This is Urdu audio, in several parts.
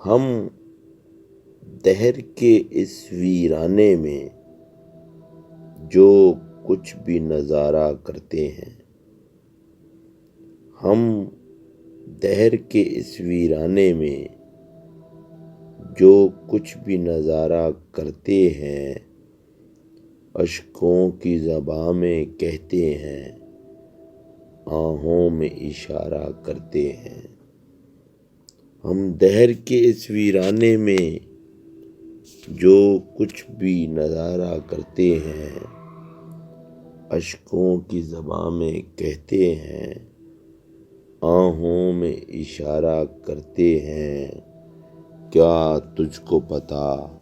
ہم دہر کے اس ویرانے میں جو کچھ بھی نظارہ کرتے ہیں، ہم دہر کے اس ویرانے میں جو کچھ بھی نظارہ کرتے ہیں، اشکوں کی زباں میں کہتے ہیں، آہوں میں اشارہ کرتے ہیں۔ ہم دہر کے اس ویرانے میں جو کچھ بھی نظارہ کرتے ہیں، اشکوں کی زباں میں کہتے ہیں، آہوں میں اشارہ کرتے ہیں۔ کیا تجھ کو پتہ،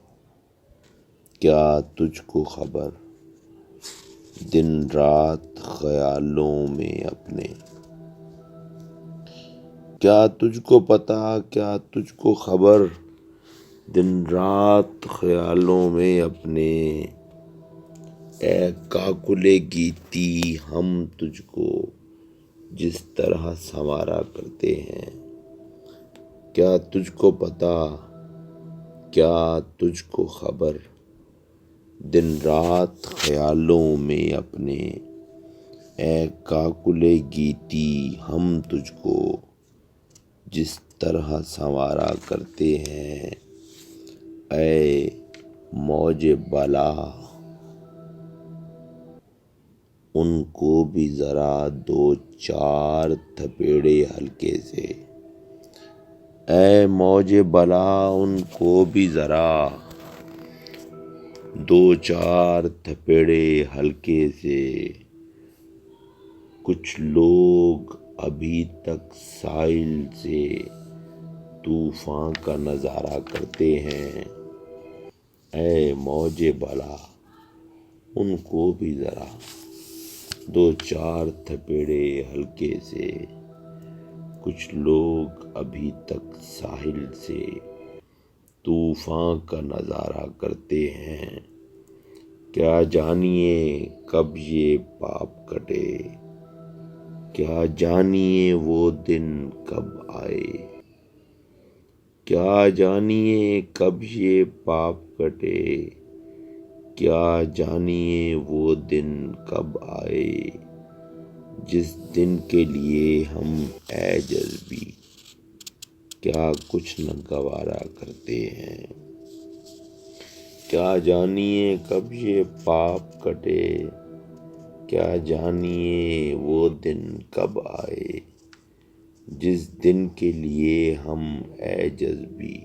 کیا تجھ کو خبر، دن رات خیالوں میں اپنے۔ کیا تجھ کو پتہ، کیا تجھ کو خبر، دن رات خیالوں میں اپنے۔ اے کاکل گیتی ہم تجھ کو جس طرح سنوارا کرتے ہیں۔ کیا تجھ کو پتہ، کیا تجھ کو خبر، دن رات خیالوں میں اپنے۔ اے کاکل گیتی ہم تجھ کو جس طرح سنوارا کرتے ہیں۔ اے موج بالا ان کو بھی ذرا دو چار تھپیڑے ہلکے سے۔ اے موج بالا ان کو بھی ذرا دو چار تھپیڑے ہلکے سے۔ کچھ لوگ ابھی تک ساحل سے طوفان کا نظارہ کرتے ہیں۔ اے موج بالا ان کو بھی ذرا دو چار تھپیڑے ہلکے سے۔ کچھ لوگ ابھی تک ساحل سے طوفان کا نظارہ کرتے ہیں۔ کیا جانیے کب یہ پاپ کٹے، کیا جانیے وہ دن کب آئے۔ کیا جانیے کب یہ پاپ کٹے، کیا جانیے وہ دن کب آئے۔ جس دن کے لیے ہم اے جذبی کیا کچھ نہ گوارا کرتے ہیں۔ کیا جانیے کب یہ پاپ کٹے، کیا جانیے وہ دن کب آئے۔ جس دن کے لیے ہم اے جذبی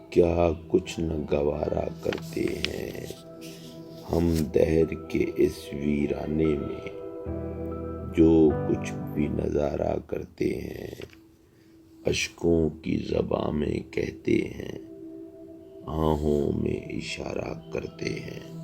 کیا کچھ نہ گوارا کرتے ہیں۔ ہم دہر کے اس ویرانے میں جو کچھ بھی نظارہ کرتے ہیں، اشکوں کی زباں میں کہتے ہیں، آہوں میں اشارہ کرتے ہیں۔